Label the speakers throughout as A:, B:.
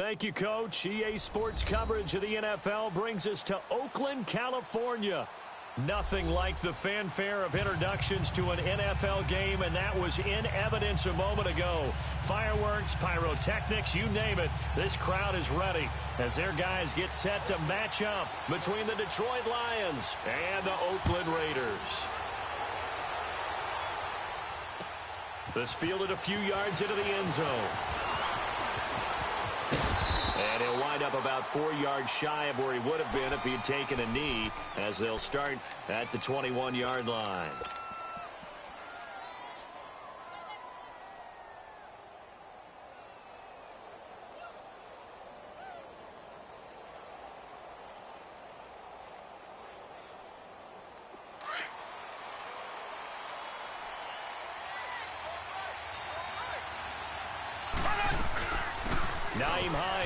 A: Thank you, Coach. EA Sports coverage of the NFL brings us to Oakland, California. Nothing like the fanfare of introductions to an NFL game, and that was in evidence a moment ago. Fireworks, pyrotechnics, you name it. This crowd is ready as their guys get set to match up between the Detroit Lions and the Oakland Raiders. This fielded a few yards into the end zone. And he'll wind up about 4 yards shy of where he would have been if he had taken a knee, as they'll start at the 21-yard line.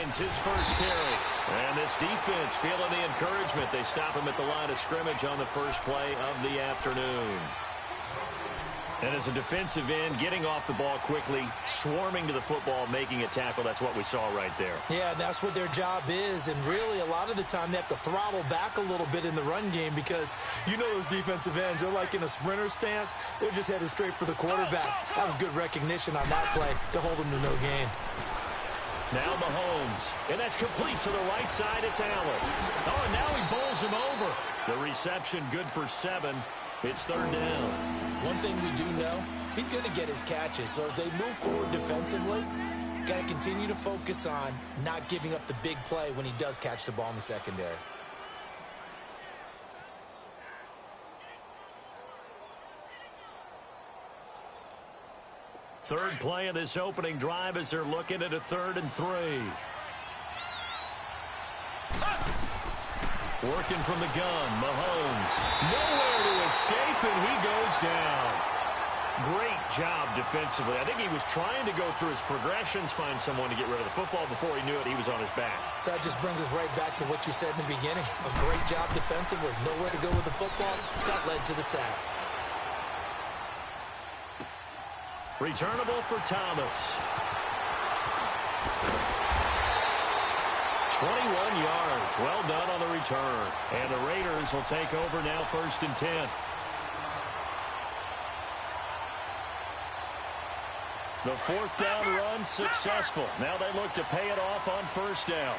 A: His first carry. And this defense feeling the encouragement. They stop him at the line of scrimmage on the first play of the afternoon. And as a defensive end, getting off the ball quickly, swarming to the football, making a tackle, that's what we saw right there.
B: Yeah, that's what their job is. And really, a lot of the time, they have to throttle back a little bit in the run game because you know those defensive ends, they're like in a sprinter stance. They're just headed straight for the quarterback. That was good recognition on that play to hold them to no gain.
A: Now Mahomes, and that's complete to the right side. It's Allen. Oh, and now he bowls him over. The reception good for 7. It's third down.
B: One thing we do know, he's going to get his catches. So as they move forward defensively, got to continue to focus on not giving up the big play when he does catch the ball in the secondary.
A: Third play of this opening drive as they're looking at a 3rd and 3. Working from the gun, Mahomes. Nowhere to escape, and he goes down. Great job defensively. I think he was trying to go through his progressions, find someone to get rid of the football. Before he knew it, he was on his back.
B: So that just brings us right back to what you said in the beginning. A great job defensively. Nowhere to go with the football. That led to the sack.
A: Returnable for Thomas. 21 yards. Well done on the return. And the Raiders will take over now, 1st and 10. The 4th down run successful. Now they look to pay it off on 1st down.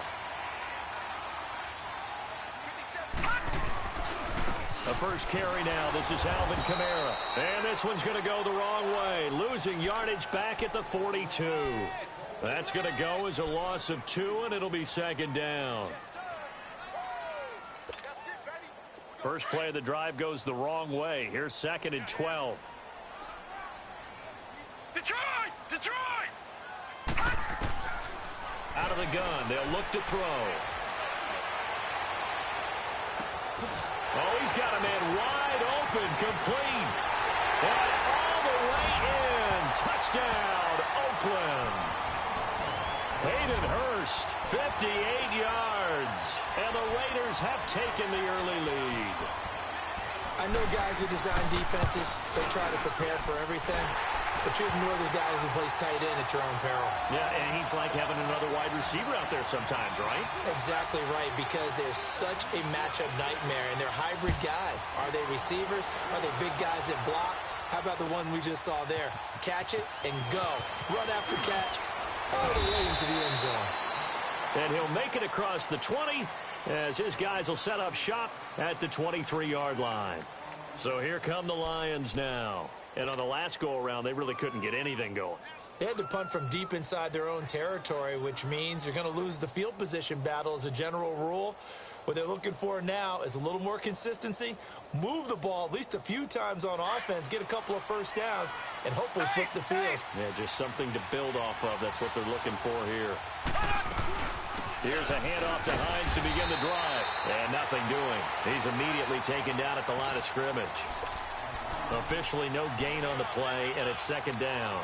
A: The first carry now. This is Alvin Kamara. And this one's going to go the wrong way. Losing yardage back at the 42. That's going to go as a loss of 2, and it'll be 2nd down. First play of the drive goes the wrong way. Here's 2nd and 12.
C: Detroit! Detroit!
A: Out of the gun. They'll look to throw. Oh, he's got a man wide open, complete. And all the way in. Touchdown, Oakland. Hayden Hurst, 58 yards. And the Raiders have taken the early lead.
B: I know guys who design defenses, they try to prepare for everything. But you ignore the guy who plays tight end at your own peril.
A: Yeah, and he's like having another wide receiver out there sometimes, right?
B: Exactly right, because they're such a matchup nightmare, and they're hybrid guys. Are they receivers? Are they big guys that block? How about the one we just saw there? Catch it and go. Run after catch all the way into the end zone.
A: And he'll make it across the 20 as his guys will set up shop at the 23-yard line. So here come the Lions now. And on the last go-around, they really couldn't get anything going.
B: They had to punt from deep inside their own territory, which means you're going to lose the field position battle as a general rule. What they're looking for now is a little more consistency, move the ball at least a few times on offense, get a couple of first downs, and hopefully flip the field.
A: Yeah, just something to build off of. That's what they're looking for here. Here's a handoff to Hines to begin the drive. And nothing doing. He's immediately taken down at the line of scrimmage. Officially no gain on the play, and it's 2nd down.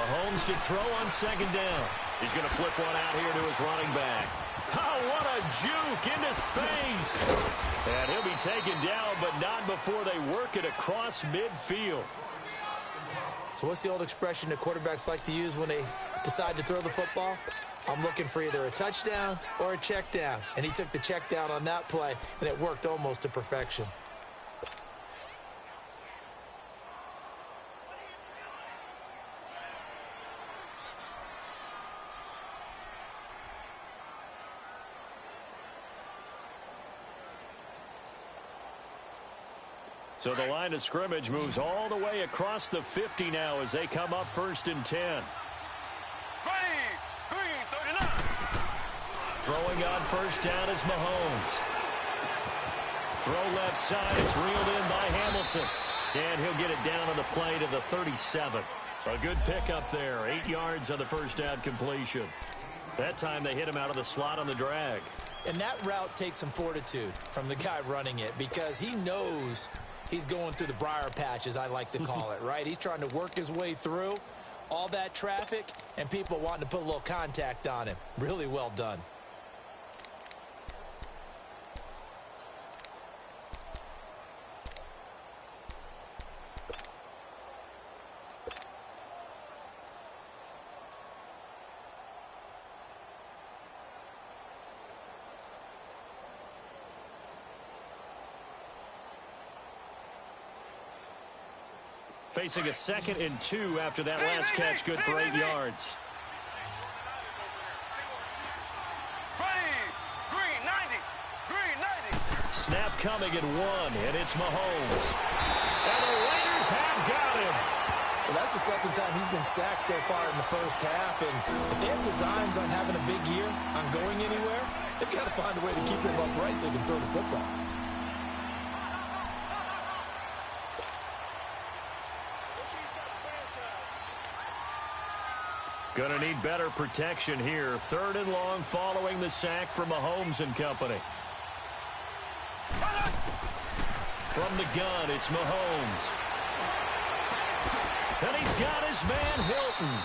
A: Mahomes to throw on second down. He's going to flip one out here to his running back. Oh, what a juke into space. And he'll be taken down, but not before they work it across midfield.
B: So what's the old expression that quarterbacks like to use when they decide to throw the football? I'm looking for either a touchdown or a check down. And he took the check down on that play, and it worked almost to perfection.
A: So the line of scrimmage moves all the way across the 50 now as they come up 1st and 10.
C: Green, 39.
A: Throwing on first down is Mahomes. Throw left side. It's reeled in by Hamilton. And he'll get it down on the play to the 37. A good pickup there. 8 yards on the first down completion. That time they hit him out of the slot on the drag.
B: And that route takes some fortitude from the guy running it because he knows he's going through the briar patch, as I like to call it, right? He's trying to work his way through all that traffic and people wanting to put a little contact on him. Really well done.
A: Facing a 2nd and 2 after that last catch, good for 8 yards.
C: Green, 90. Green, 90.
A: Snap coming at 1, and it's Mahomes. And the Raiders have got him.
B: Well, that's the second time he's been sacked so far in the first half, and if they have designs on having a big year, on going anywhere, they've got to find a way to keep him upright so they can throw the football.
A: Going to need better protection here. 3rd and long following the sack from Mahomes and company. From the gun, it's Mahomes. And he's got his man Hilton.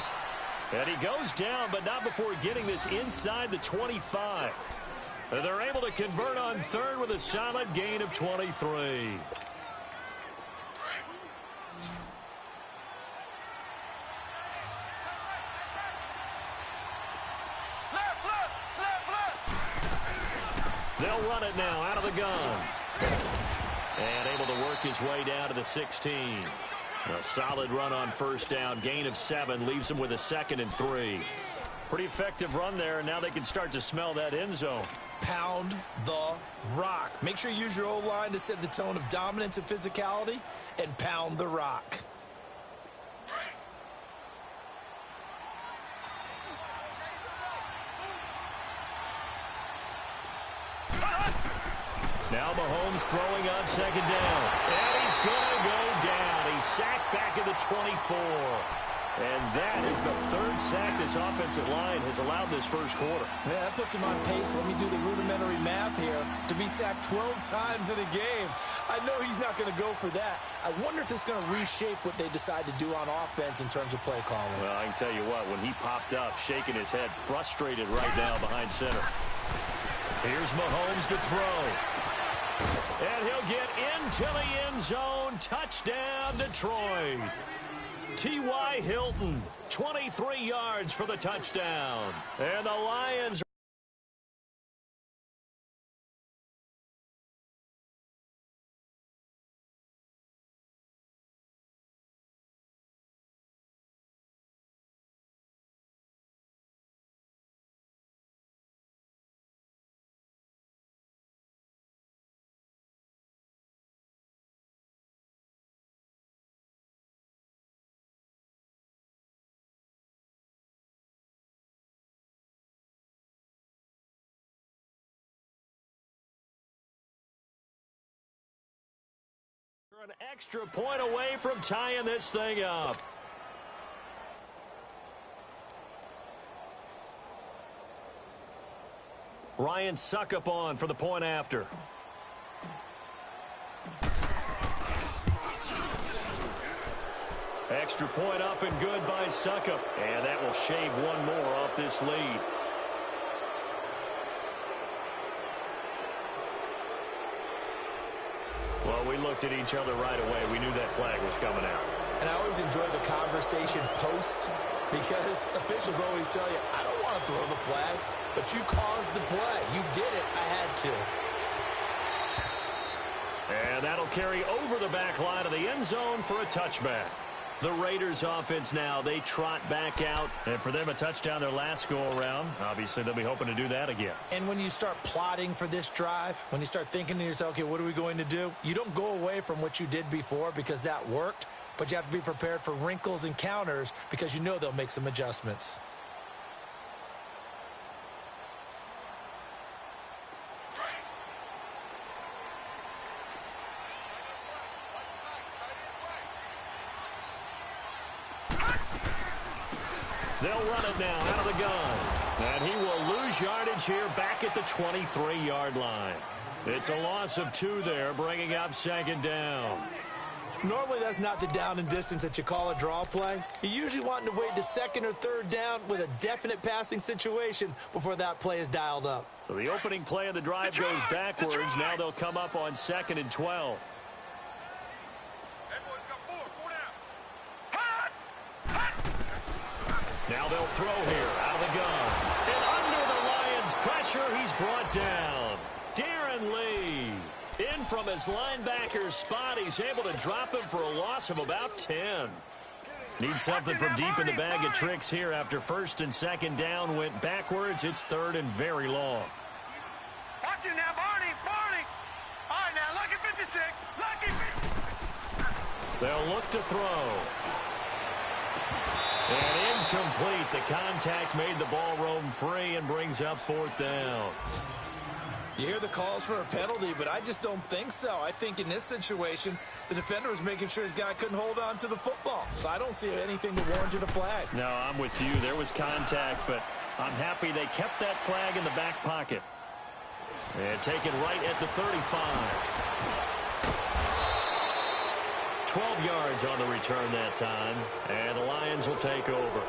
A: And he goes down, but not before getting this inside the 25. And they're able to convert on 3rd with a solid gain of 23. They'll run it now out of the gun. And able to work his way down to the 16. A solid run on first down. Gain of 7 leaves him with a 2nd and 3. Pretty effective run there, and now they can start to smell that end zone.
B: Pound the rock. Make sure you use your O-line to set the tone of dominance and physicality, and pound the rock.
A: Now Mahomes throwing on second down. And he's going to go down. He's sacked back at the 24. And that is the 3rd sack this offensive line has allowed this first quarter.
B: Yeah, that puts him on pace. Let me do the rudimentary math here. To be sacked 12 times in a game. I know he's not going to go for that. I wonder if it's going to reshape what they decide to do on offense in terms of play calling.
A: Well, I can tell you what, when he popped up, shaking his head, frustrated right now behind center. Here's Mahomes to throw. And he'll get into the end zone. Touchdown, Detroit. T.Y. Hilton, 23 yards for the touchdown. And the Lions are an extra point away from tying this thing up. Ryan Suckup on for the point after. Extra point up and good by Suckup. And that will shave one more off this lead. Well, we looked at each other right away. We knew that flag was coming out.
B: And I always enjoy the conversation post because officials always tell you, I don't want to throw the flag, but you caused the play. You did it. I had to.
A: And that'll carry over the back line of the end zone for a touchback. The Raiders offense now, they trot back out. And for them, a touchdown their last go-around. Obviously, they'll be hoping to do that again.
B: And when you start plotting for this drive, when you start thinking to yourself, okay, what are we going to do? You don't go away from what you did before because that worked. But you have to be prepared for wrinkles and counters because you know they'll make some adjustments.
A: They'll run it now out of the gun. And he will lose yardage here back at the 23-yard line. It's a loss of 2 there, bringing up second down.
B: Normally, that's not the down and distance that you call a draw play. You usually want to wait to second or third down with a definite passing situation before that play is dialed up.
A: So the opening play of the drive goes backwards. Now they'll come up on 2nd and 12. Now they'll throw here out of the gun. And under the Lions' pressure, he's brought down. Darren Lee. In from his linebacker's spot, he's able to drop him for a loss of about 10. Needs something from deep in the bag of tricks here after 1st and 2nd down went backwards. It's 3rd and very long.
C: Watch it now, Barney, Barney. All right, now, lucky 56, lucky 50.
A: They'll look to throw. And incomplete. The contact made the ball roam free and brings up 4th down.
B: You hear the calls for a penalty, but I just don't think so. I think in this situation, the defender was making sure his guy couldn't hold on to the football. So I don't see anything to warrant you to flag.
A: No, I'm with you. There was contact, but I'm happy they kept that flag in the back pocket. And taken right at the 35. 12 yards on the return that time. And the Lions will take over.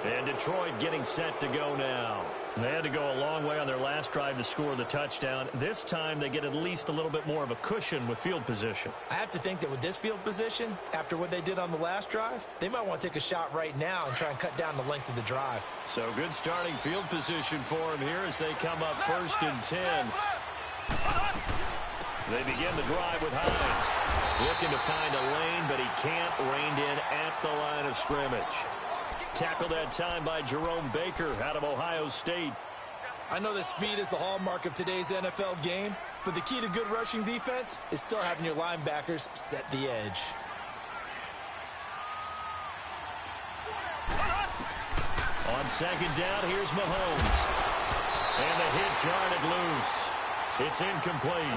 A: And Detroit getting set to go now. They had to go a long way on their last drive to score the touchdown. This time they get at least a little bit more of a cushion with field position.
B: I have to think that with this field position, after what they did on the last drive, they might want to take a shot right now and try and cut down the length of the drive.
A: So good starting field position for them here as they come up 1st and 10. They begin the drive with Hines. Looking to find a lane, but he can't. Reined in at the line of scrimmage. Tackled that time by Jerome Baker out of Ohio State.
B: I know that speed is the hallmark of today's NFL game, but the key to good rushing defense is still having your linebackers set the edge.
A: On 2nd down, here's Mahomes. And the hit jarred it loose. It's incomplete.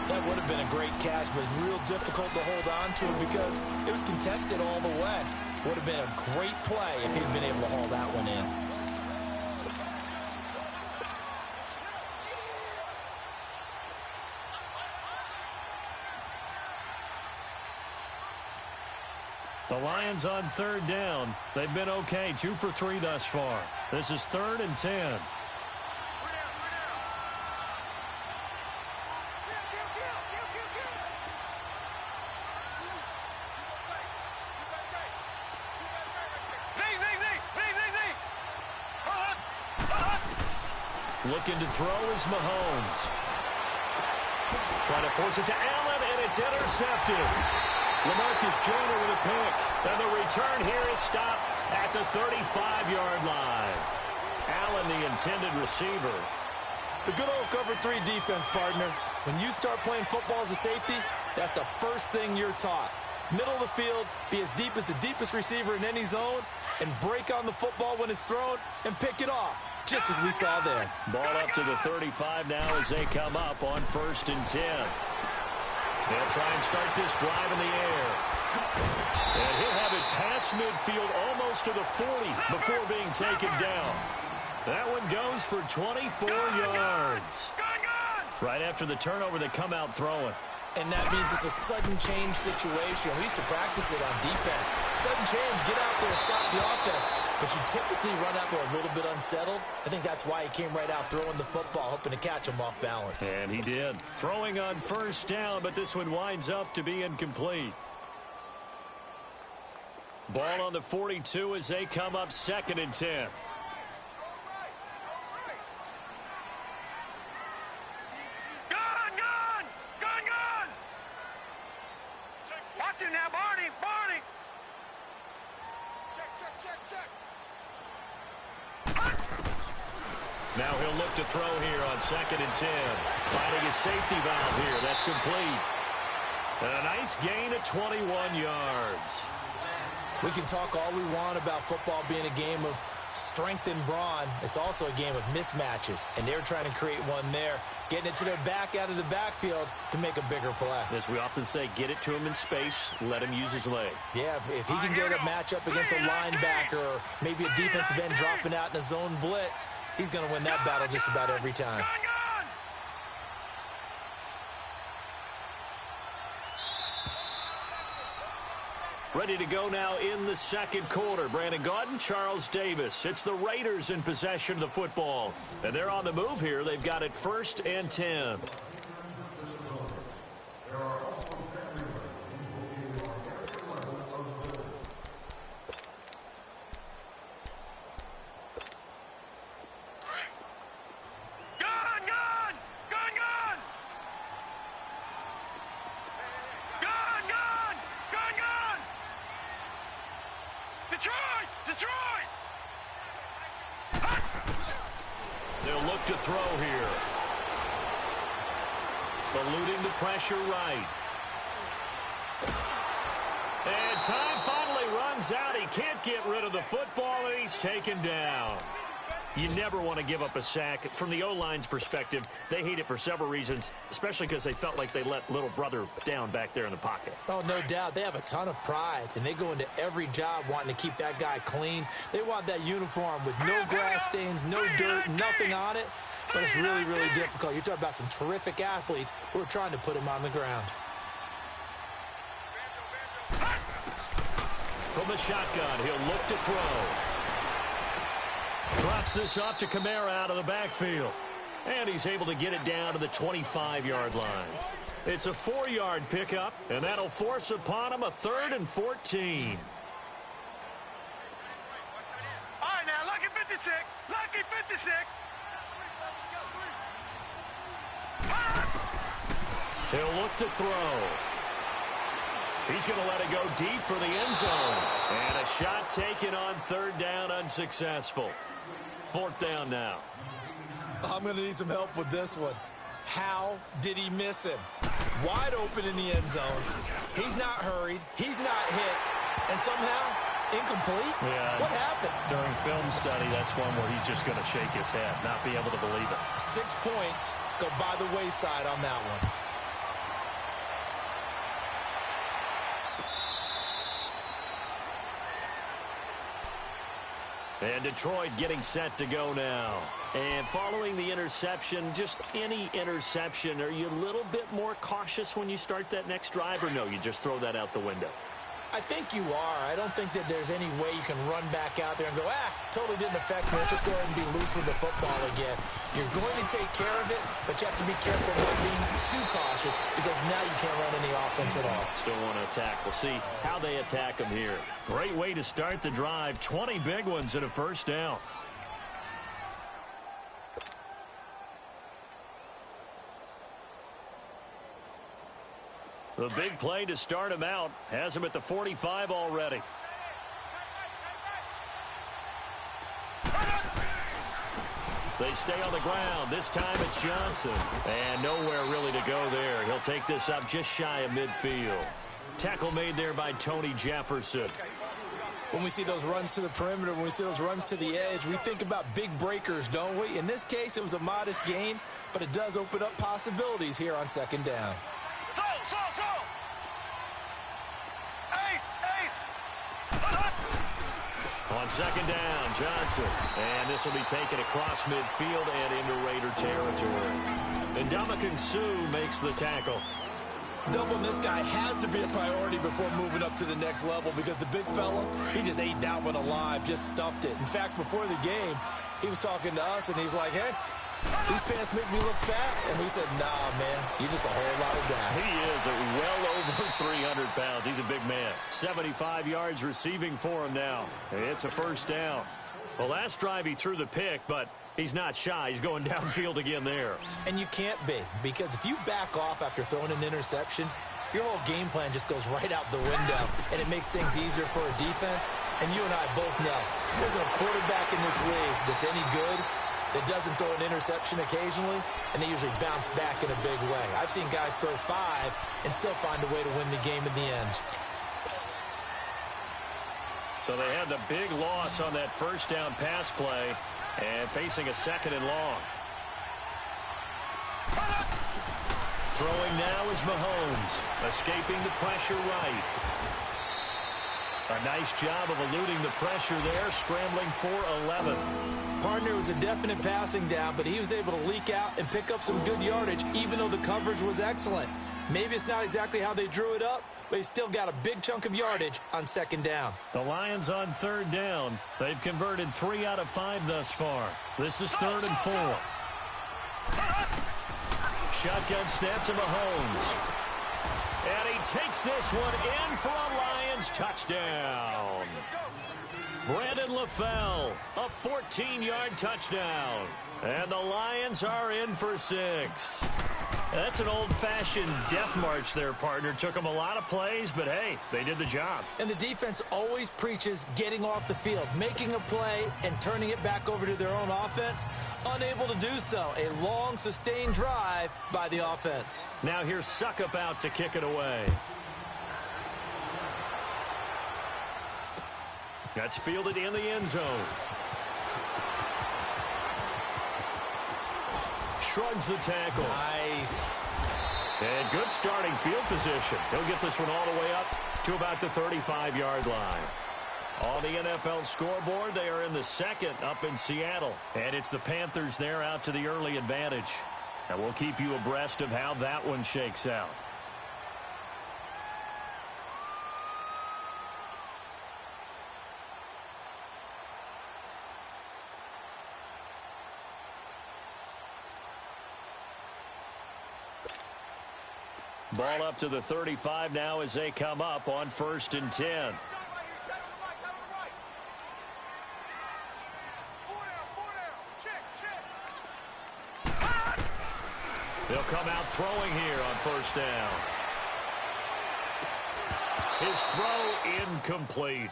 B: That would have been a great catch, but it's real difficult to hold on to it because it was contested all the way. Would have been a great play if he'd been able to haul that one in.
A: The Lions on 3rd down. They've been okay, 2 for 3 thus far. This is 3rd and 10. Looking to throw is Mahomes. Trying to force it to Allen, and it's intercepted. LaMarcus Joyner with a pick. And the return here is stopped at the 35-yard line. Allen, the intended receiver.
B: The good old cover 3 defense, partner. When you start playing football as a safety, that's the first thing you're taught. Middle of the field, be as deep as the deepest receiver in any zone, and break on the football when it's thrown and pick it off, just as we saw there.
A: Ball up to the 35 now as they come up on 1st and 10. They'll try and start this drive in the air. And he'll have it past midfield almost to the 40 before being taken down. That one goes for 24 yards. Right after the turnover, they come out throwing.
B: And that means it's a sudden change situation. We used to practice it on defense. Sudden change, get out there, stop the offense. But you typically run out there a little bit unsettled. I think that's why he came right out throwing the football, hoping to catch him off balance.
A: And he did. Throwing on first down, but this one winds up to be incomplete. Ball on the 42 as they come up 2nd and 10.
C: Watch him now, Barney. Check.
A: Now he'll look to throw here on 2nd and 10. Finding a safety valve here. That's complete. And a nice gain of 21 yards.
B: We can talk all we want about football being a game of strength and brawn. It's also a game of mismatches, and they're trying to create one there, getting it to their back out of the backfield to make a bigger play.
A: As we often say, get it to him in space, let him use his leg.
B: Yeah, if he can get a matchup against a linebacker or maybe a defensive end dropping out in a zone blitz, he's going to win that battle just about every time.
A: Ready to go now in the second quarter. Brandon Gaudin, Charles Davis. It's the Raiders in possession of the football. And they're on the move here. They've got it 1st and 10.
C: Detroit!
A: They'll look to throw here. Eluding the pressure right. And time finally runs out. He can't get rid of the football, and he's taken down. You never want to give up a sack. From the O-line's perspective, they hate it for several reasons, especially because they felt like they let little brother down back there in the pocket.
B: Oh, no doubt. They have a ton of pride, and they go into every job wanting to keep that guy clean. They want that uniform with no grass stains, no dirt, nothing on it. But it's really, really difficult. You're talking about some terrific athletes who are trying to put him on the ground.
A: From the shotgun, he'll look to throw. Drops this off to Kamara out of the backfield. And he's able to get it down to the 25-yard line. It's a 4-yard pickup, and that'll force upon him a 3rd and 14.
C: All right, now, lucky 56. Lucky 56.
A: He'll look to throw. He's going to let it go deep for the end zone. And a shot taken on 3rd down, unsuccessful. 4th down now.
B: I'm going to need some help with this one. How did he miss him? Wide open in the end zone. He's not hurried. He's not hit. And somehow, incomplete?
A: Yeah.
B: What happened?
A: During film study, that's one where he's just going to shake his head, not be able to believe it.
B: 6 points go by the wayside on that one.
A: And Detroit getting set to go now. And following the interception, just any interception, are you a little bit more cautious when you start that next drive, or no, you just throw that out the window?
B: I think you are. I don't think that there's any way you can run back out there and go, totally didn't affect me. Let's just go ahead and be loose with the football again. You're going to take care of it, but you have to be careful about being too cautious because now you can't run any offense at all.
A: Still want to attack. We'll see how they attack them here. Great way to start the drive. 20 big ones and a 1st down. The big play to start him out has him at the 45 already. They stay on the ground. This time it's Johnson. And nowhere really to go there. He'll take this up just shy of midfield. Tackle made there by Tony Jefferson.
B: When we see those runs to the perimeter, when we see those runs to the edge, we think about big breakers, don't we? In this case, it was a modest gain, but it does open up possibilities here on 2nd down.
A: On 2nd down, Johnson. And this will be taken across midfield and into Raider territory. And Ndamukong Suh makes the tackle.
B: Doubling this guy has to be a priority before moving up to the next level because the big fella, he just ate that one alive, just stuffed it. In fact, before the game, he was talking to us, and he's like, hey, these pants make me look fat. And we said, nah, man, you're just a whole lot of guy.
A: He is well over 300 pounds. He's a big man. 75 yards receiving for him now. It's a first down. Well, last drive he threw the pick, but he's not shy. He's going downfield again there.
B: And you can't be, because if you back off after throwing an interception, your whole game plan just goes right out the window, and it makes things easier for a defense. And you and I both know there's a quarterback in this league that's any good that doesn't throw an interception occasionally, and they usually bounce back in a big way. I've seen guys throw 5 and still find a way to win the game in the end.
A: So they had the big loss on that first down pass play and facing a second and long. Throwing now is Mahomes, escaping the pressure right. A nice job of eluding the pressure there, scrambling for 11.
B: Partner was a definite passing down, but he was able to leak out and pick up some good yardage, even though the coverage was excellent. Maybe it's not exactly how they drew it up, but he still got a big chunk of yardage on second down.
A: The Lions on third down. They've converted 3 out of 5 thus far. This is 3rd and 4. Shotgun snap to Mahomes. And he takes this one in for a Lions touchdown. Brandon LaFell, a 14-yard touchdown. And the Lions are in for 6. That's an old-fashioned death march there, partner. Took them a lot of plays, but hey, they did the job.
B: And the defense always preaches getting off the field, making a play, and turning it back over to their own offense. Unable to do so. A long, sustained drive by the offense.
A: Now here's Suckup out to kick it away. That's fielded in the end zone. Shrugs the tackle.
B: Nice.
A: And good starting field position. He'll get this one all the way up to about the 35-yard line. On the NFL scoreboard, they are in the second up in Seattle. And it's the Panthers there out to the early advantage. And we'll keep you abreast of how that one shakes out. Ball up to the 35 now as they come up on 1st and 10. They'll come out throwing here on 1st down. His throw incomplete.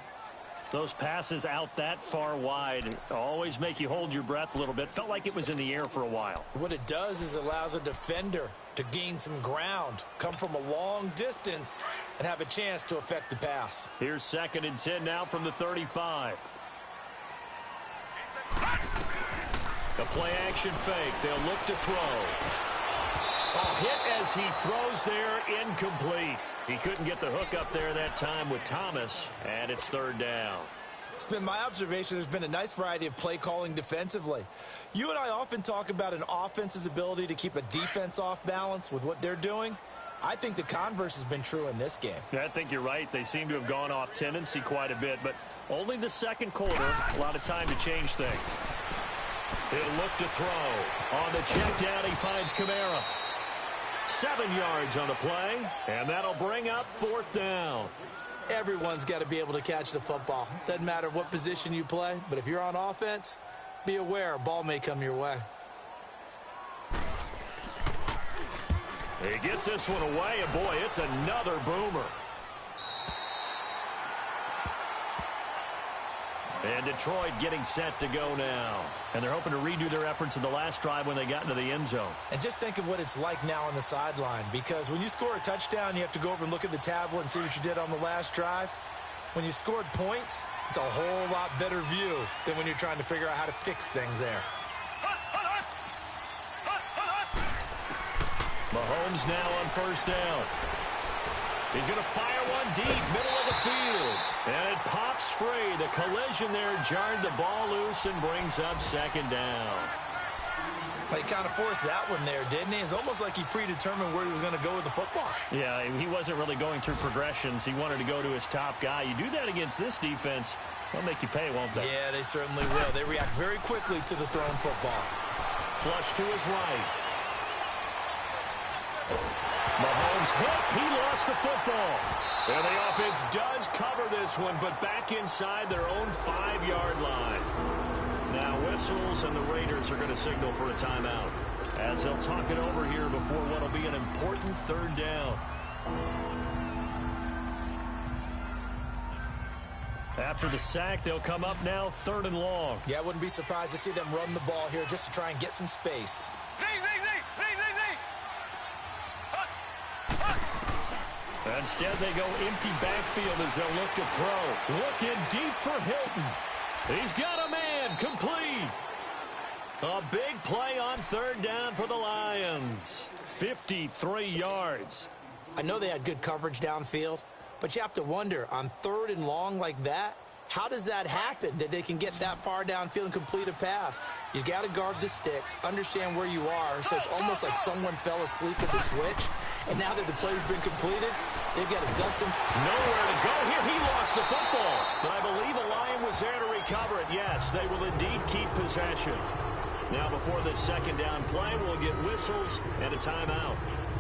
A: Those passes out that far wide always make you hold your breath a little bit. Felt like it was in the air for a while.
B: What it does is allows a defender to gain some ground, come from a long distance, and have a chance to affect the pass.
A: Here's 2nd and 10 now from the 35. The play action fake. They'll look to throw. A hit as he throws there, incomplete. He couldn't get the hook up there that time with Thomas, and it's 3rd down.
B: It's been my observation there's been a nice variety of play calling defensively. You and I often talk about an offense's ability to keep a defense off balance with what they're doing. I think the converse has been true in this game.
A: I think you're right. They seem to have gone off tendency quite a bit, but only the second quarter, a lot of time to change things. He'll look to throw. On the check down, he finds Kamara. 7 yards on the play, and that'll bring up 4th down.
B: Everyone's got to be able to catch the football. Doesn't matter what position you play, but if you're on offense, be aware a ball may come your way.
A: He gets this one away, and boy, it's another boomer. And Detroit getting set to go now. And they're hoping to redo their efforts in the last drive when they got into the end zone.
B: And just think of what it's like now on the sideline, because when you score a touchdown, you have to go over and look at the tablet and see what you did on the last drive. When you scored points, it's a whole lot better view than when you're trying to figure out how to fix things there.
A: Mahomes now on 1st down. He's going to fire one deep, middle of the field. And it pops free. The collision there jarred the ball loose and brings up 2nd down.
B: He kind of forced that one there, didn't he? It's almost like he predetermined where he was going to go with the football.
A: Yeah, he wasn't really going through progressions. He wanted to go to his top guy. You do that against this defense, they'll make you pay, won't they?
B: Yeah, they certainly will. They react very quickly to the thrown football.
A: Flush to his right. Mahomes hit. He lost the football. And the offense does cover this one, but back inside their own 5-yard line. Now whistles, and the Raiders are going to signal for a timeout as they'll talk it over here before what will be an important 3rd down. After the sack, they'll come up now 3rd and long.
B: Yeah, I wouldn't be surprised to see them run the ball here just to try and get some space.
A: Instead, they go empty backfield as they'll look to throw. Looking deep for Hilton. He's got a man. Complete. A big play on 3rd down for the Lions. 53 yards.
B: I know they had good coverage downfield, but you have to wonder, on 3rd and long like that, how does that happen, that they can get that far downfield and complete a pass? You got to guard the sticks, understand where you are, so it's almost like someone fell asleep at the switch, and now that the play's been completed, they've got to dust them.
A: Nowhere to go here. He lost the football, but I believe a Lion was there to recover it. Yes, they will indeed keep possession. Now before this 2nd down play, we'll get whistles and a timeout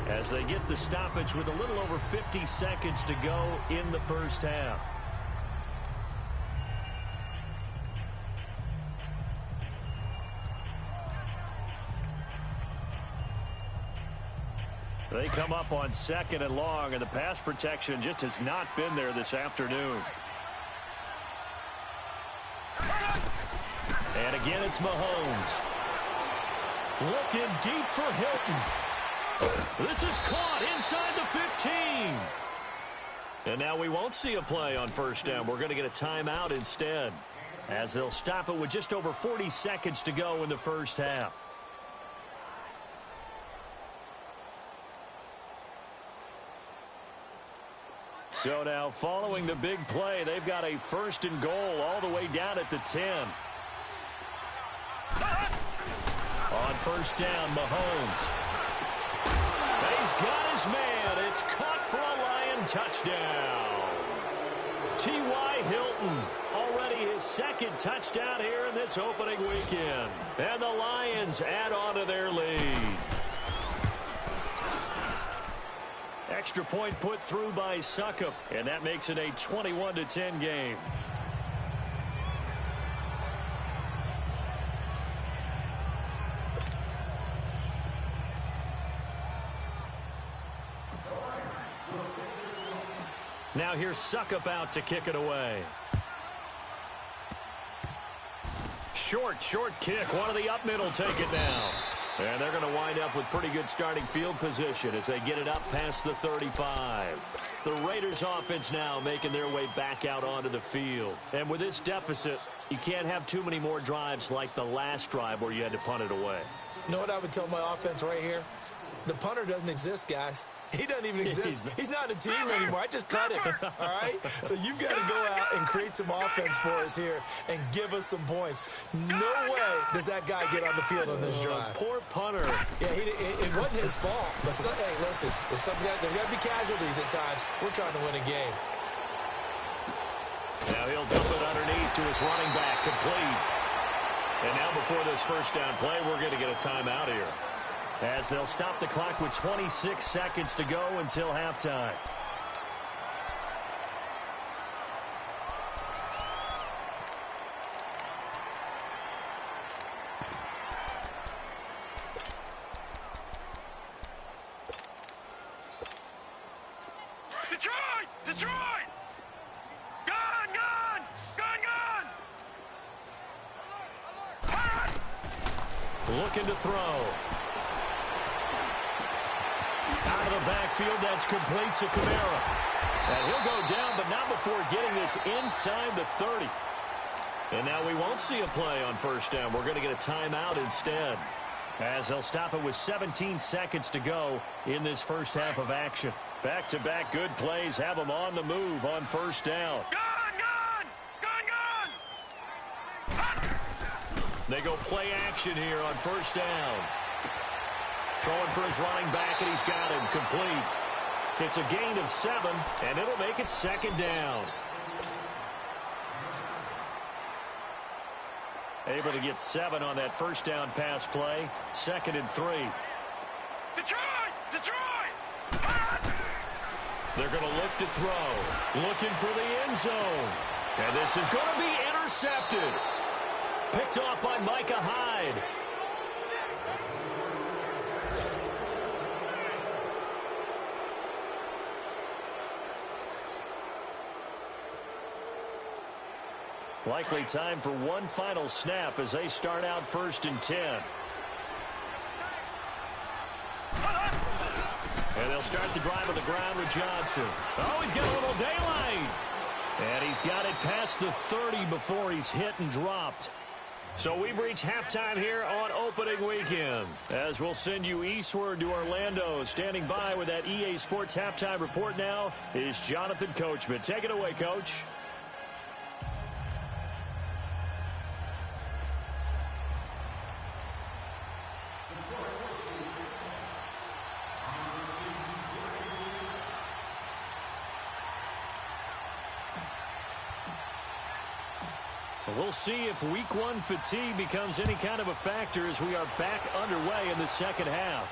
A: as they get the stoppage with a little over 50 seconds to go in the 1st half. They come up on 2nd and long, and the pass protection just has not been there this afternoon. And again, it's Mahomes. Looking deep for Hilton. This is caught inside the 15. And now we won't see a play on 1st down. We're going to get a timeout instead, as they'll stop it with just over 40 seconds to go in the 1st half. So now, following the big play, they've got a 1st and goal all the way down at the 10. On 1st down, Mahomes. He's got his man. It's caught for a Lion touchdown. T.Y. Hilton, already his 2nd touchdown here in this opening weekend. And the Lions add on to their lead. Extra point put through by Suckup, and that makes it a 21-10 game. Now here's Suckup out to kick it away. Short kick. One of the up middle take it now. And they're going to wind up with pretty good starting field position as they get it up past the 35. The Raiders offense now making their way back out onto the field. And with this deficit, you can't have too many more drives like the last drive where you had to punt it away.
B: You know what I would tell my offense right here? The punter doesn't exist, guys. He doesn't even exist. He's not a team anymore. I just cut him, all right? So you've got to go out and create some offense for us here and give us some points. No way does that guy get on the field on this drive.
A: Poor punter.
B: Yeah, it wasn't his fault. But, hey, listen, there's got to be casualties at times. We're trying to win a game.
A: Now he'll dump it underneath to his running back, complete. And now before this 1st down play, we're going to get a timeout here, as they'll stop the clock with 26 seconds to go until halftime.
C: Detroit! Gone!
A: Looking to throw. Out of the backfield, that's complete to Kamara. And he'll go down, but not before getting this inside the 30. And now we won't see a play on 1st down. We're going to get a timeout instead, as they'll stop it with 17 seconds to go in this 1st half of action. Back-to-back good plays have them on the move on 1st down.
C: Gone!
A: They go play action here on 1st down. Throwing for his running back, and he's got him complete. It's a gain of 7, and it'll make it 2nd down. Able to get 7 on that first down pass play. 2nd and 3.
C: Detroit! Detroit!
A: They're going to look to throw. Looking for the end zone. And this is going to be intercepted. Picked off by Micah Hyde. Likely time for one final snap as they start out 1st and 10. And they'll start the drive on the ground with Johnson. Oh, he's got a little daylight. And he's got it past the 30 before he's hit and dropped. So we've reached halftime here on opening weekend. As we'll send you eastward to Orlando. Standing by with that EA Sports halftime report now is Jonathan Coachman. Take it away, Coach. We'll see if week 1 fatigue becomes any kind of a factor as we are back underway in the second half.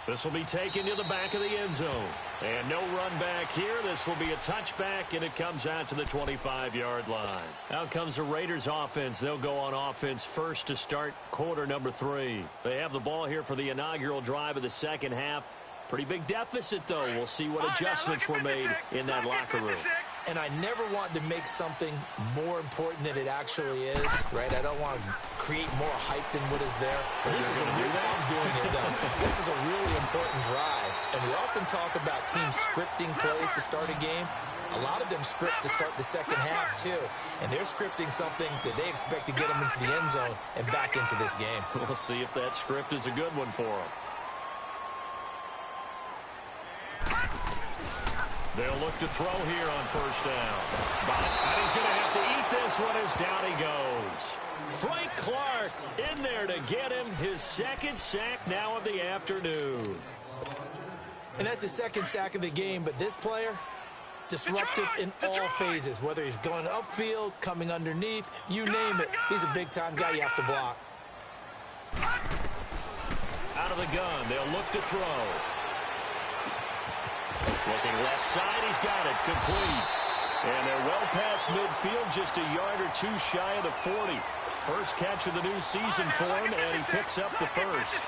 A: This will be taken to the back of the end zone. And no run back here. This will be a touchback, and it comes out to the 25-yard line. Out comes the Raiders offense. They'll go on offense first to start quarter number 3. They have the ball here for the inaugural drive of the second half. Pretty big deficit, though. We'll see what adjustments were made in that locker room.
B: And I never want to make something more important than it actually is, right? I don't want to create more hype than what is there. But this is a real, I'm doing it, though. This is a really important drive. And we often talk about teams scripting plays to start a game. A lot of them script to start the second half, too. And they're scripting something that they expect to get them into the end zone and back into this game.
A: We'll see if that script is a good one for them. They'll look to throw here on first down. And he's going to have to eat this one as down he goes. Frank Clark in there to get him his 2nd sack now of the afternoon.
B: And that's his 2nd sack of the game, but this player, disruptive in all phases, whether he's going upfield, coming underneath, you name it. He's a big-time guy you have to block.
A: Out of the gun, they'll look to throw. Looking left side, he's got it, complete. And they're well past midfield, just a yard or 2 shy of the 40. First catch of the new season for him, and he picks up the first.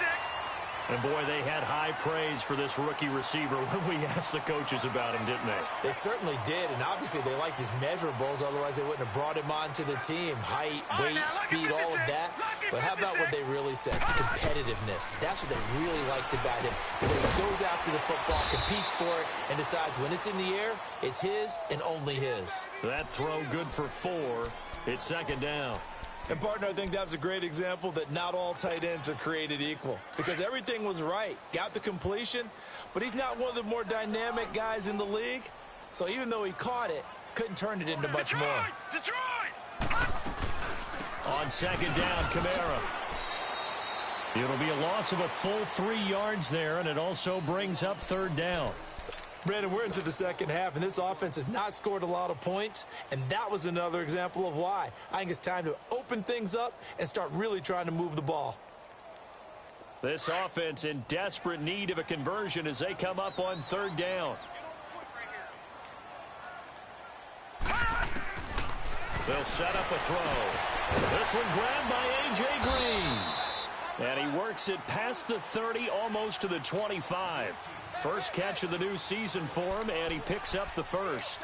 A: And, boy, they had high praise for this rookie receiver when we asked the coaches about him, didn't they?
B: They certainly did, and obviously they liked his measurables, otherwise they wouldn't have brought him onto the team. Height, weight, speed, all of that. But how about what they really said? Competitiveness. That's what they really liked about him. The way he goes after the football, competes for it, and decides when it's in the air, it's his and only his.
A: That throw good for 4. It's 2nd down.
B: And, partner, I think that was a great example that not all tight ends are created equal. Because everything was right. Got the completion, but he's not one of the more dynamic guys in the league. So even though he caught it, couldn't turn it into much more.
C: Detroit!
A: On 2nd down, Kamara. It'll be a loss of a full 3 yards there, and it also brings up 3rd down.
B: Brandon, we're into the second half, and this offense has not scored a lot of points, and that was another example of why. I think it's time to open things up and start really trying to move the ball.
A: This offense in desperate need of a conversion as they come up on 3rd down. They'll set up a throw. This one grabbed by A.J. Green. And he works it past the 30, almost to the 25. First catch of the new season for him, and he picks up the first.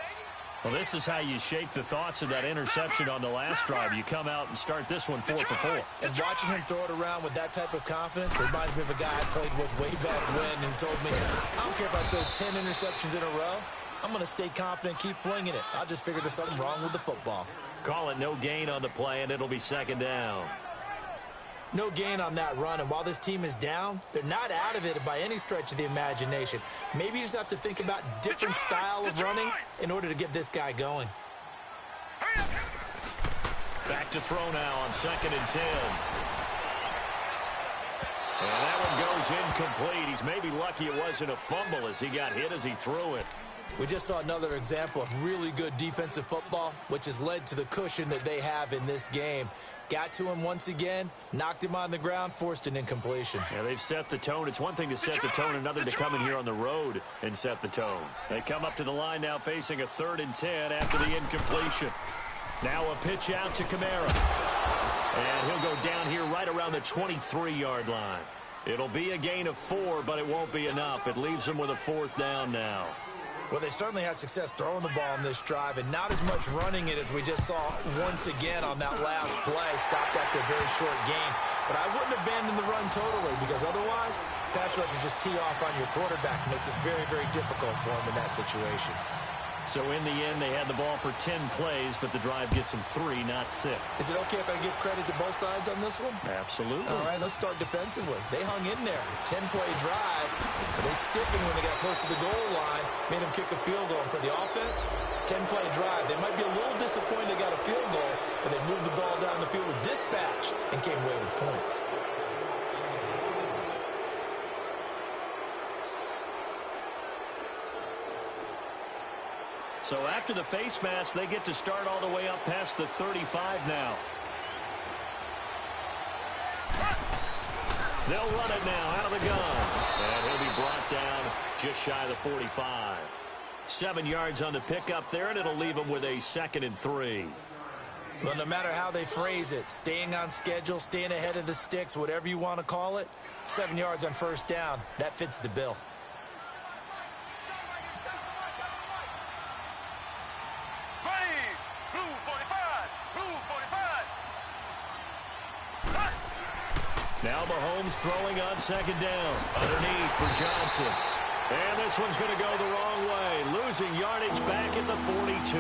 A: Well, this is how you shake the thoughts of that interception on the last drive. You come out and start this one 4 for 4.
B: And watching him throw it around with that type of confidence reminds me of a guy I played with way back when and told me, I don't care if I throw 10 interceptions in a row. I'm going to stay confident, keep flinging it. I just figured there's something wrong with the football.
A: Call it no gain on the play, and it'll be 2nd down.
B: No gain on that run, and while this team is down, they're not out of it by any stretch of the imagination. Maybe you just have to think about different style of running in order to get this guy going.
A: Back to throw now on 2nd and 10. And that one goes incomplete. He's maybe lucky it wasn't a fumble as he got hit as he threw it.
B: We just saw another example of really good defensive football, which has led to the cushion that they have in this game. Got to him once again, knocked him on the ground, forced an incompletion.
A: Yeah, they've set the tone. It's one thing to set the tone, another to come in here on the road and set the tone. They come up to the line now facing a 3rd and 10 after the incompletion. Now a pitch out to Kamara. And he'll go down here right around the 23-yard line. It'll be a gain of 4, but it won't be enough. It leaves him with a 4th down now.
B: Well, they certainly had success throwing the ball on this drive, and not as much running it as we just saw once again on that last play. Stopped after a very short gain. But I wouldn't abandon the run totally, because otherwise, pass rushers just tee off on your quarterback. Makes it very, very difficult for him in that situation.
A: So in the end, they had the ball for 10 plays, but the drive gets them 3, not 6.
B: Is it okay if I give credit to both sides on this one?
A: Absolutely.
B: All right, let's start defensively. They hung in there. 10-play drive. They stiffened when they got close to the goal line. Made them kick a field goal. For the offense, 10-play drive. They might be a little disappointed they got a field goal, but they moved the ball down the field with dispatch and came away with points.
A: So after the face mask, they get to start all the way up past the 35 now. They'll run it now out of the gun. And he'll be brought down just shy of the 45. 7 yards on the pickup there, and it'll leave him with a 2nd and 3.
B: Well, no matter how they phrase it, staying on schedule, staying ahead of the sticks, whatever you want to call it, 7 yards on 1st down, that fits the bill.
A: Now Mahomes throwing on 2nd down. Underneath for Johnson. And this one's going to go the wrong way. Losing yardage back at the 42.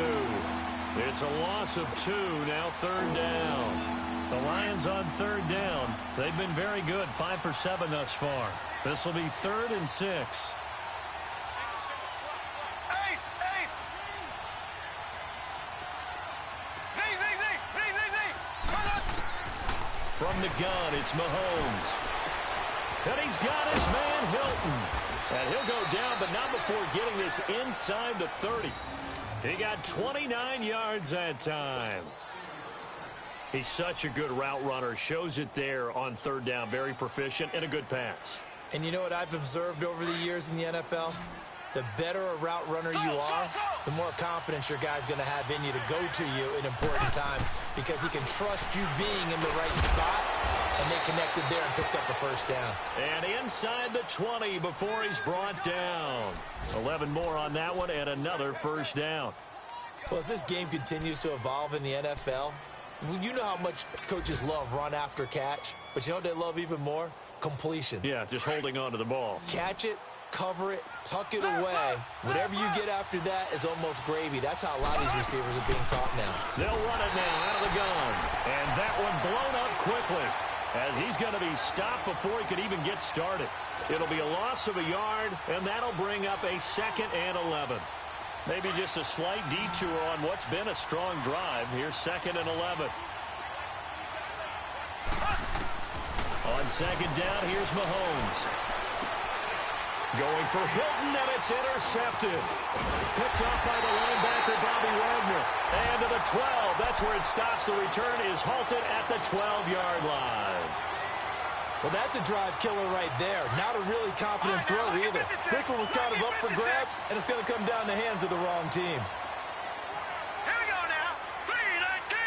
A: It's a loss of 2, now 3rd down. The Lions on 3rd down. They've been very good, 5 for 7 thus far. This will be 3rd and 6. From the gun, it's Mahomes. And he's got his man, Hilton. And he'll go down, but not before getting this inside the 30. He got 29 yards that time. He's such a good route runner. Shows it there on 3rd down. Very proficient and a good pass.
B: And you know what I've observed over the years in the NFL? The better a route runner you are, the more confidence your guy's going to have in you to go to you in important times, because he can trust you being in the right spot, and they connected there and picked up the 1st down.
A: And inside the 20 before he's brought down. 11 more on that one and another 1st down.
B: Well, as this game continues to evolve in the NFL, you know how much coaches love run after catch, but you know what they love even more? Completions.
A: Yeah, just holding on to the ball.
B: Catch it, cover it, tuck it away. Whatever you get after that is almost gravy. That's how a lot of these receivers are being taught now.
A: They'll run it now out of the gun. And that one blown up quickly as he's going to be stopped before he could even get started. It'll be a loss of a yard, and that'll bring up a 2nd and 11. Maybe just a slight detour on what's been a strong drive. Here's 2nd and 11. On 2nd down, here's Mahomes. Going for Hilton, and it's intercepted. Picked off by the linebacker, Bobby Wagner. And to the 12. That's where it stops. The return is halted at the 12-yard line.
B: Well, that's a drive killer right there. Not a really confident throw either. This one was kind of up for grabs, and it's going to come down the hands of the wrong team.
C: Here we go now. 3-19.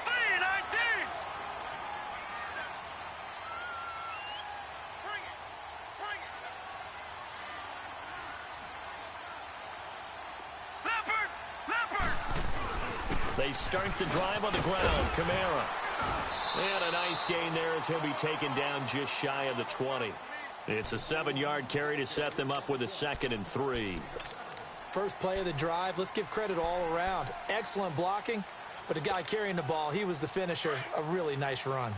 C: 3-19. Bring it. Bring it. Leopard. Leopard.
A: They start the drive on the ground. Kamara. And a nice gain there as he'll be taken down just shy of the 20. It's a 7-yard carry to set them up with a 2nd and 3.
B: First play of the drive, let's give credit all around. Excellent blocking, but the guy carrying the ball, he was the finisher. A really nice run.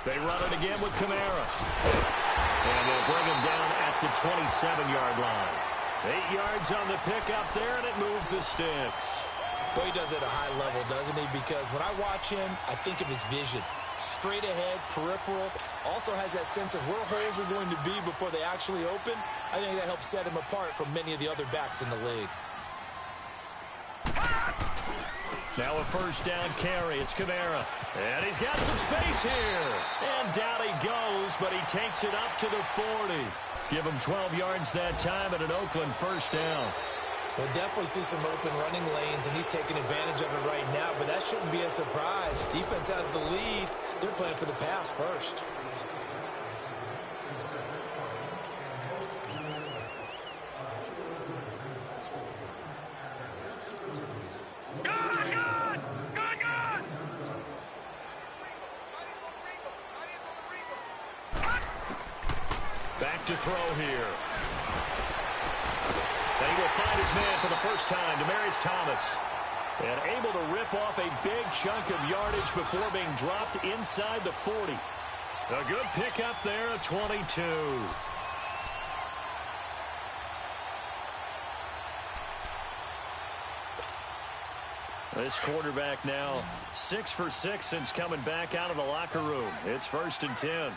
A: They run it again with Kamara. And they'll bring him down at the 27-yard line. 8 yards on the pickup there, and it moves the sticks.
B: Boy, he does it at a high level, doesn't he? Because when I watch him, I think of his vision. Straight ahead, peripheral, also has that sense of where holes are going to be before they actually open. I think that helps set him apart from many of the other backs in the league.
A: Now a first down carry. It's Kamara. And he's got some space here. And down he goes, but he takes it up to the 40. Give him 12 yards that time at an Oakland first down.
B: We'll definitely see some open running lanes, and he's taking advantage of it right now, but that shouldn't be a surprise. Defense has the lead. They're playing for the pass first.
A: Back to throw here. And he will find his man for the first time, Demaryius Thomas. And able to rip off a big chunk of yardage before being dropped inside the 40. A good pickup there at 22. This quarterback now 6 for 6 since coming back out of the locker room. It's 1st and 10.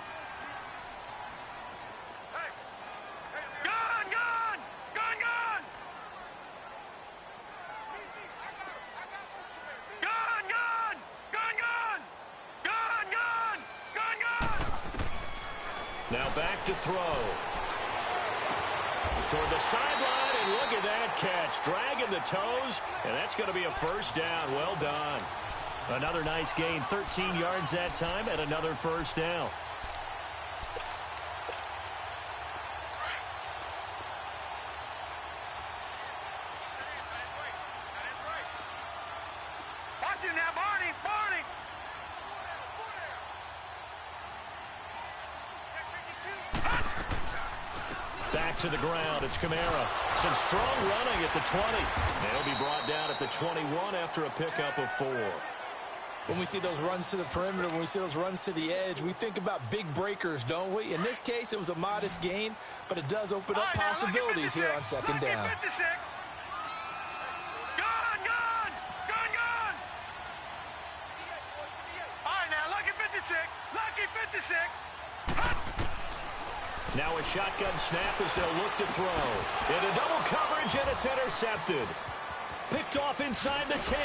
A: Now back to throw. Toward the sideline, and look at that catch. Dragging the toes, and that's going to be a first down. Well done. Another nice gain, 13 yards that time, and another first down.
C: Watch him now, Barney.
A: Back to the ground. It's Kamara. Some strong running at the 20. And he'll be brought down at the 21 after a pickup of 4.
B: When we see those runs to the perimeter, when we see those runs to the edge, we think about big breakers, don't we? In this case, it was a modest gain, but it does open up possibilities here on second down.
C: Lucky 56.
A: Now a shotgun snap as they'll look to throw. Into double coverage, and it's intercepted. Picked off inside the 10.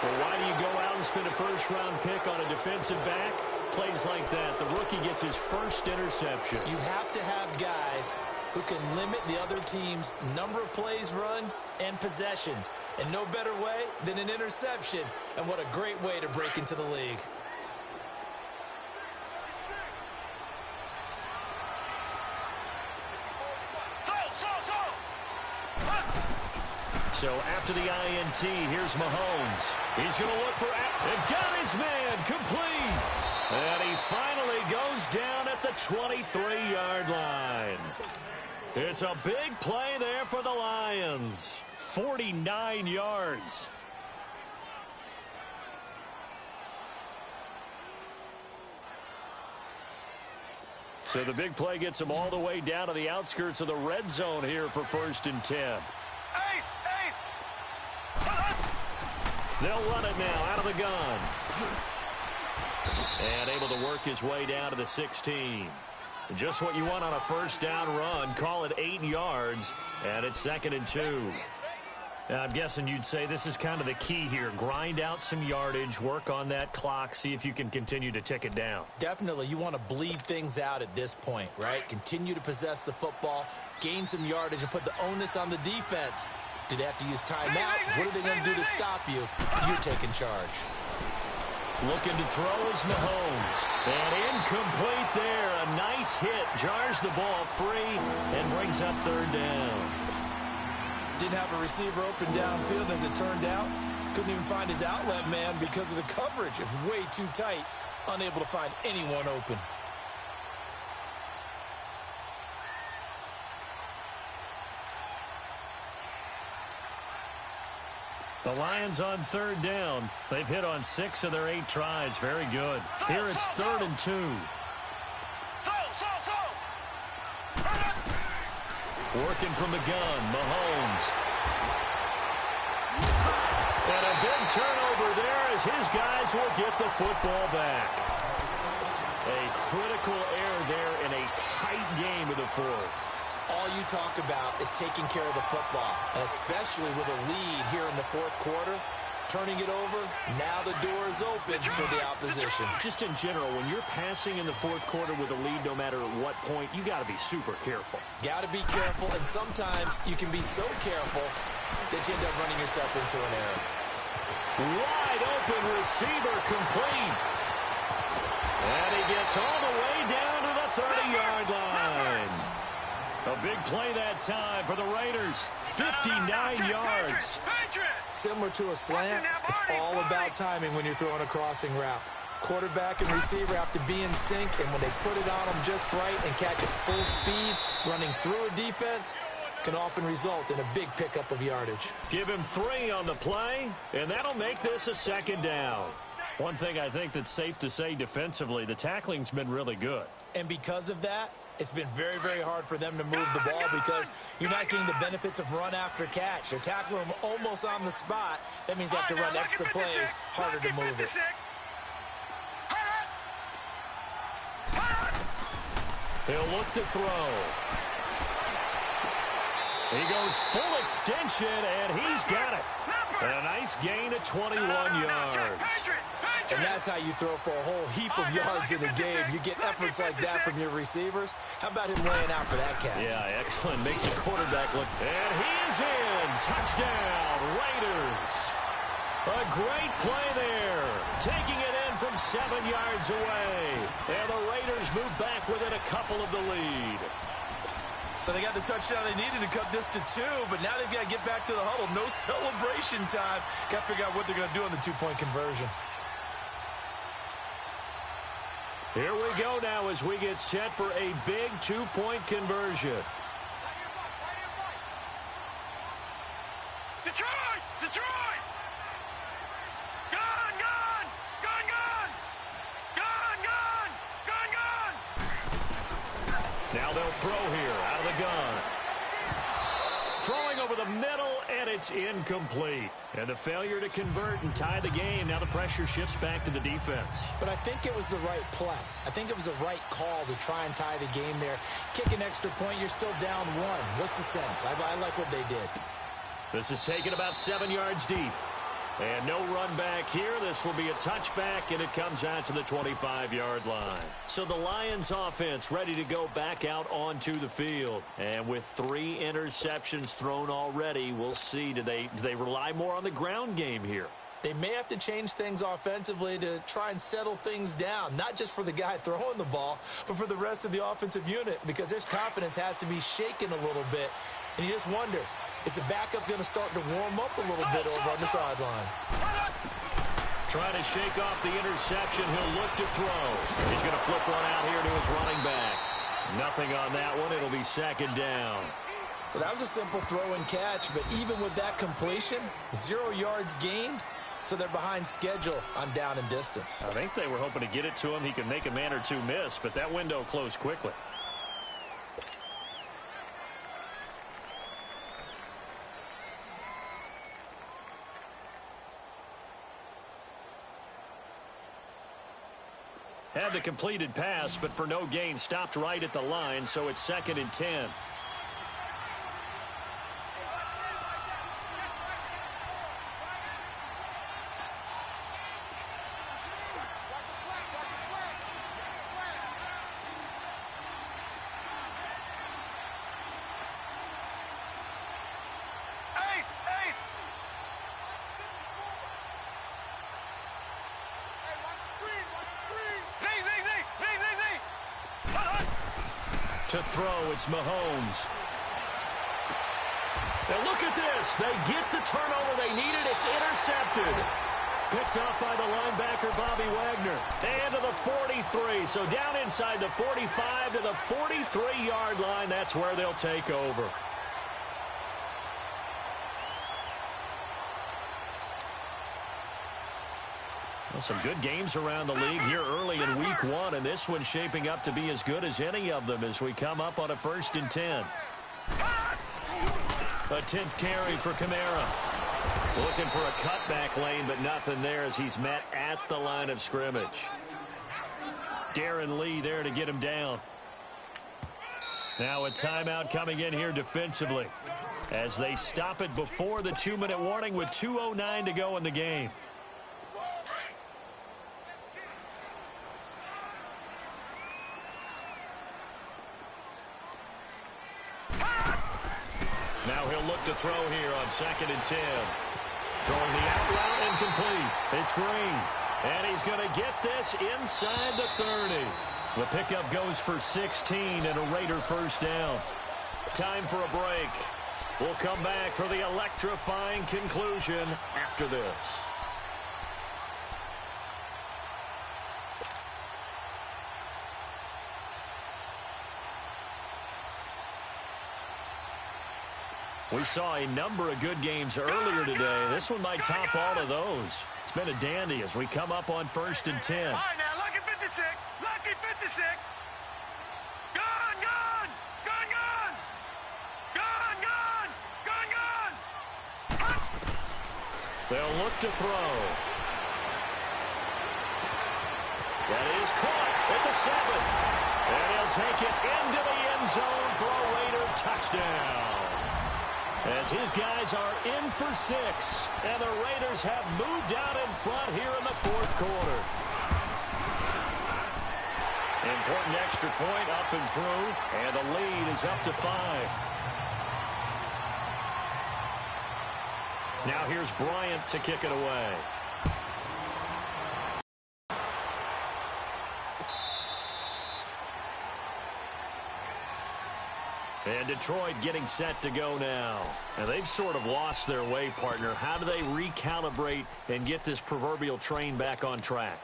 A: Well, why do you go out and spend a first-round pick on a defensive back? Plays like that. The rookie gets his first interception.
B: You have to have guys who can limit the other team's number of plays run and possessions. And no better way than an interception. And what a great way to break into the league.
A: So after the INT, here's Mahomes. He's going to look for and got his man complete. And he finally goes down at the 23-yard line. It's a big play there for the Lions. 49 yards. So the big play gets them all the way down to the outskirts of the red zone here for 1st and 10. They'll run it now out of the gun. And able to work his way down to the 16. Just what you want on a first down run. Call it 8 yards, and it's 2nd and 2. I'm guessing you'd say this is kind of the key here. Grind out some yardage, work on that clock, see if you can continue to tick it down.
B: Definitely. You want to bleed things out at this point, right? Continue to possess the football, gain some yardage, and put the onus on the defense. Do they have to use timeouts? What are they going to do to stop you? You're taking charge.
A: Looking to throw is Mahomes. And incomplete there. A nice hit. Jars the ball free and brings up 3rd down.
B: Didn't have a receiver open downfield, as it turned out. Couldn't even find his outlet man because of the coverage. It was way too tight. Unable to find anyone open.
A: The Lions on 3rd down. They've hit on 6 of their 8 tries. Very good. Here it's 3rd and 2. Working from the gun, Mahomes. turnover there as his guys will get the football back. A critical error there in a tight game of the fourth.
B: All you talk about is taking care of the football, and especially with a lead here in the fourth quarter. Turning it over, now the door is open for the opposition.
A: Just in general, when you're passing in the fourth quarter with a lead, no matter at what point, you got to be super careful.
B: Got to be careful, and sometimes you can be so careful that you end up running yourself into an error.
A: Wide open receiver complete. And he gets all the way down to the 30-yard line. A big play that time for the Raiders. 59 yards.
B: Similar to a slant, it's all about timing when you're throwing a crossing route. Quarterback and receiver have to be in sync, and when they put it on them just right and catch it full speed, running through a defense can often result in a big pickup of yardage.
A: Give him 3 on the play, and that'll make this a second down. One thing I think that's safe to say defensively, the tackling's been really good.
B: And because of that, it's been very, very hard for them to move the ball because you're not getting the benefits of run after catch. They're tackling them almost on the spot. That means they have to run extra plays, harder to move it.
A: He'll look to throw. He goes full extension, and he's got it. And a nice gain of 21 yards.
B: And that's how you throw for a whole heap of yards in the game. You get efforts like that from your receivers. How about him laying out for that cat?
A: Yeah, excellent. Makes the quarterback look. And he is in. Touchdown, Raiders. A great play there. Taking it in from 7 yards away. And the Raiders move back within a couple of the lead.
B: So they got the touchdown they needed to cut this to 2, but now they've got to get back to the huddle. No celebration time. Got to figure out what they're going to do on the 2-point conversion.
A: Here we go now as we get set for a big 2-point conversion.
C: Detroit! Detroit! Gone! Gone! Gone! Gone! Gone! Gone! Gone! Gone!
A: Now they'll throw here out of the gun. Throwing over the middle, and it's incomplete. And a failure to convert and tie the game. Now the pressure shifts back to the defense.
B: But I think it was the right play. I think it was the right call to try and tie the game there. Kick an extra point, you're still down 1. What's the sense? I like what they did.
A: This is taken about 7 yards deep. And no run back here. This will be a touchback, and it comes out to the 25-yard line. So the Lions offense ready to go back out onto the field. And with 3 interceptions thrown already, we'll see. Do they rely more on the ground game here?
B: They may have to change things offensively to try and settle things down, not just for the guy throwing the ball, but for the rest of the offensive unit, because their confidence has to be shaken a little bit. And you just wonder, is the backup going to start to warm up a little bit over on the sideline?
A: Trying to shake off the interception. He'll look to throw. He's going to flip one out here to his running back. Nothing on that one. It'll be second down.
B: So that was a simple throw and catch, but even with that completion, 0 yards gained, so they're behind schedule on down and distance.
A: I think they were hoping to get it to him. He could make a man or 2 miss, but that window closed quickly. Had the completed pass, but for no gain, stopped right at the line, so it's 2nd and 10. To throw, it's Mahomes. Now look at this. They get the turnover they needed. It's intercepted. Picked up by the linebacker, Bobby Wagner. And to the 43. So down inside the 45 to the 43-yard line. That's where they'll take over. Well, some good games around the league here early in week 1, and this one's shaping up to be as good as any of them as we come up on a 1st and 10. A 10th carry for Kamara. Looking for a cutback lane, but nothing there as he's met at the line of scrimmage. Darren Lee there to get him down. Now a timeout coming in here defensively as they stop it before the 2-minute warning with 2:09 to go in the game. Now he'll look to throw here on 2nd and 10. Throwing the out route incomplete. It's Green. And he's going to get this inside the 30. The pickup goes for 16 and a Raider first down. Time for a break. We'll come back for the electrifying conclusion after this. We saw a number of good games earlier today. This one might top all of those. It's been a dandy as we come up on 1st and 10.
C: All right, now, lucky 56. Lucky 56. Gone, gone. Gone, gone. Gone, gone. Gone, gone.
A: They'll look to throw. That is caught at the 7. And he'll take it into the end zone for a Raider touchdown. As his guys are in for 6, and the Raiders have moved out in front here in the 4th quarter. Important extra point up and through, and the lead is up to 5. Now here's Bryant to kick it away. And Detroit getting set to go now. And they've sort of lost their way, partner. How do they recalibrate and get this proverbial train back on track?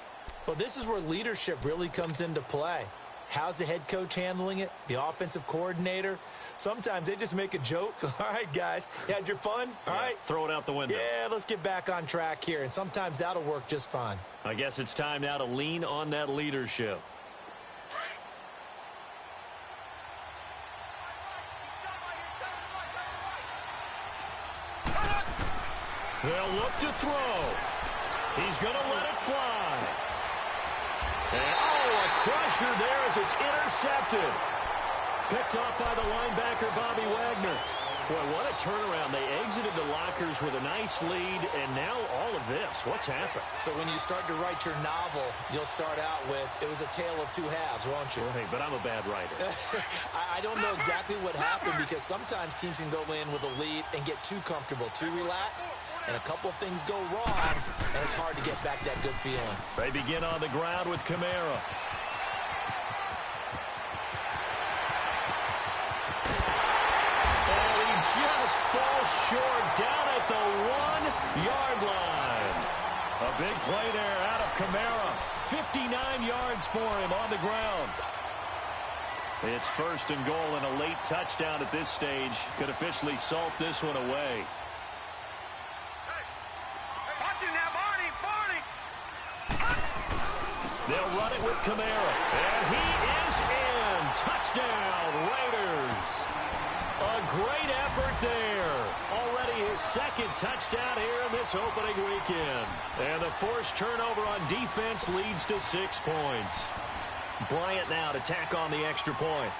B: Well, this is where leadership really comes into play. How's the head coach handling it? The offensive coordinator? Sometimes they just make a joke. All right, guys, you had your fun? All right.
A: Throw it out the window.
B: Yeah, let's get back on track here. And sometimes that'll work just fine.
A: I guess it's time now to lean on that leadership. They'll look to throw. He's going to let it fly. And, a crusher there as it's intercepted. Picked off by the linebacker, Bobby Wagner. Boy, what a turnaround. They exited the lockers with a nice lead, and now all of this. What's happened?
B: So when you start to write your novel, you'll start out with, it was a tale of two halves, won't you?
A: Hey, but I'm a bad writer.
B: I don't know exactly what happened because sometimes teams can go in with a lead and get too comfortable, too relaxed, and a couple of things go wrong, and it's hard to get back that good feeling.
A: They begin on the ground with Kamara. Just falls short down at the 1-yard line. A big play there out of Kamara. 59 yards for him on the ground. It's 1st and goal, and a late touchdown at this stage could officially salt this one away.
C: Watch it now, Barney, Barney.
A: They'll run it with Kamara. And he is in. Touchdown, Raiders. A great effort there. Already his 2nd touchdown here in this opening weekend. And the forced turnover on defense leads to 6 points. Bryant now to tack on the extra point.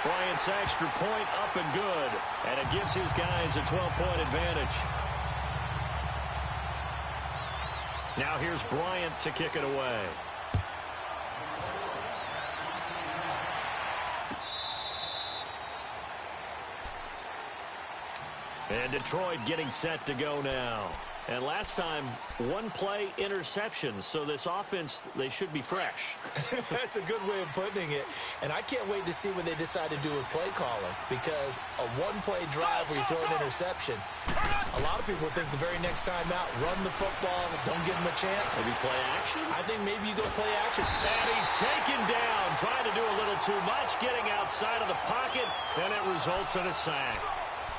A: Bryant's extra point up and good. And it gives his guys a 12-point advantage. Now here's Bryant to kick it away. And Detroit getting set to go now. And last time, 1-play interception. So this offense, they should be fresh.
B: That's a good way of putting it. And I can't wait to see what they decide to do with play calling. Because a 1-play drive where you throw an interception, a lot of people think the very next time out, run the football, don't give them a chance.
A: Maybe play action?
B: I think maybe you go play action.
A: And he's taken down, trying to do a little too much, getting outside of the pocket, and it results in a sack.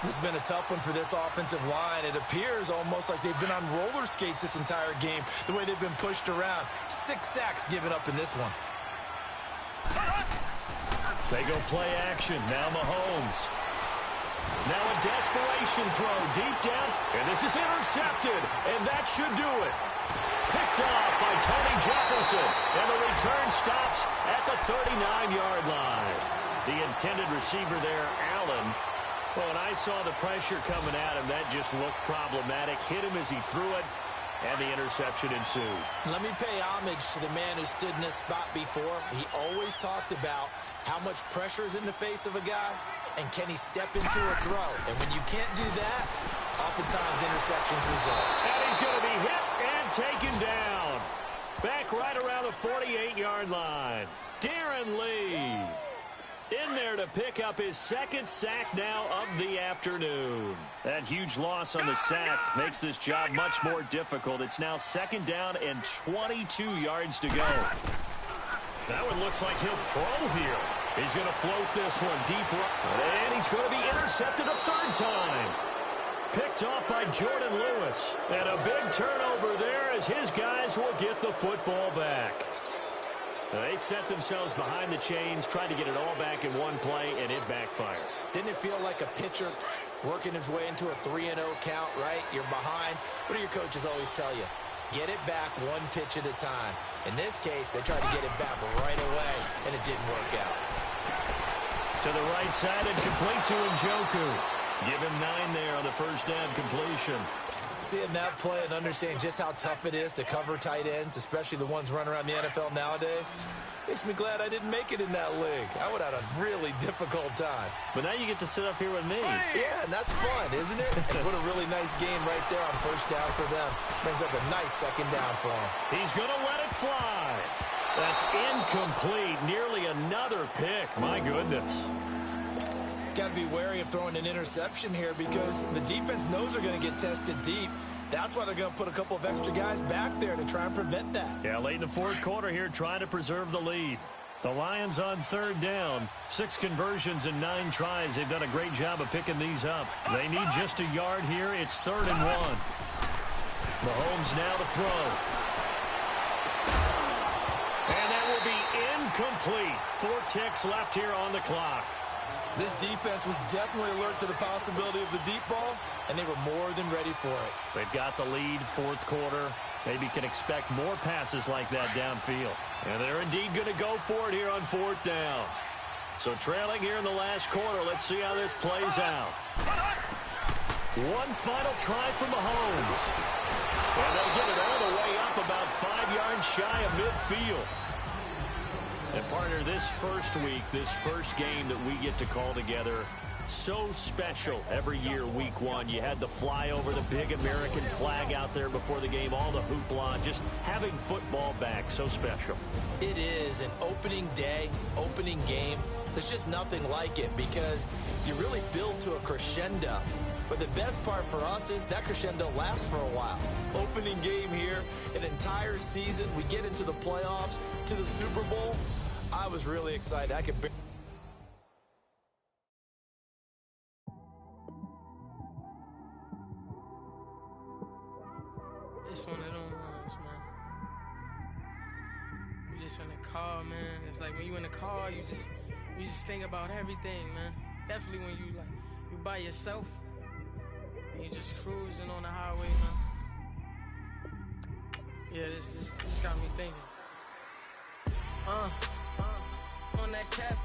B: This has been a tough one for this offensive line. It appears almost like they've been on roller skates this entire game, the way they've been pushed around. 6 sacks given up in this one.
A: They go play action. Now Mahomes. Now a desperation throw deep down. And this is intercepted. And that should do it. Picked off by Tony Jefferson. And the return stops at the 39-yard line. The intended receiver there, Allen. Well, when I saw the pressure coming at him, that just looked problematic. Hit him as he threw it. And the interception ensued.
B: Let me pay homage to the man who stood in this spot before. He always talked about how much pressure is in the face of a guy, and can he step into a throw. And when you can't do that, oftentimes interceptions result.
A: And he's going to be hit and taken down. Back right around the 48-yard line. Darren Lee in there to pick up his second sack now of the afternoon. That huge loss on the sack makes this job much more difficult. It's now second down and 22 yards to go. That one looks like he'll throw here. He's going to float this one deep right. And he's going to be intercepted a third time. Picked off by Jordan Lewis. And a big turnover there as his guys will get the football back. They set themselves behind the chains, tried to get it all back in one play, and it backfired.
B: Didn't it feel like a pitcher working his way into a 3-0 count, right? You're behind. What do your coaches always tell you? Get it back one pitch at a time. In this case, they tried to get it back right away, and it didn't work out.
A: To the right side and complete to Njoku. Give him 9 there on the first down completion.
B: Seeing that play and understanding just how tough it is to cover tight ends, especially the ones running around the NFL nowadays, makes me glad I didn't make it in that league. I would have had a really difficult time.
A: But now you get to sit up here with me.
B: Yeah, and that's fun, isn't it? And what a really nice game right there on first down for them. Brings up a nice second down for him.
A: He's going to let it fly. That's incomplete. Nearly another pick. My goodness.
B: Got to be wary of throwing an interception here because the defense knows they're going to get tested deep. That's why they're going to put a couple of extra guys back there to try and prevent that.
A: Yeah, late in the fourth quarter here, trying to preserve the lead. The Lions on third down. 6 conversions and 9 tries. They've done a great job of picking these up. They need just a yard here. It's 3rd and 1. Mahomes now to throw. And that will be incomplete. 4 ticks left here on the clock.
B: This defense was definitely alert to the possibility of the deep ball, and they were more than ready for it.
A: They've got the lead, fourth quarter. Maybe can expect more passes like that downfield. And they're indeed going to go for it here on 4th down. So trailing here in the last quarter. Let's see how this plays out. One final try from Mahomes. And they get it all the way up about 5 yards shy of midfield. And partner, this first week, this first game that we get to call together, so special every year, week 1. You had the flyover, the big American flag out there before the game, all the hoopla, just having football back, so special.
B: It is an opening day, opening game. There's just nothing like it because you really build to a crescendo. But the best part for us is that crescendo lasts for a while. Opening game here, an entire season. We get into the playoffs, to the Super Bowl. I was really excited. I could.
D: It's one of them ones, man. You just in the car, man. It's like when you in the car, you just think about everything, man. Definitely when you by yourself and you just cruising on the highway, man. Yeah, this got me thinking. On that cap.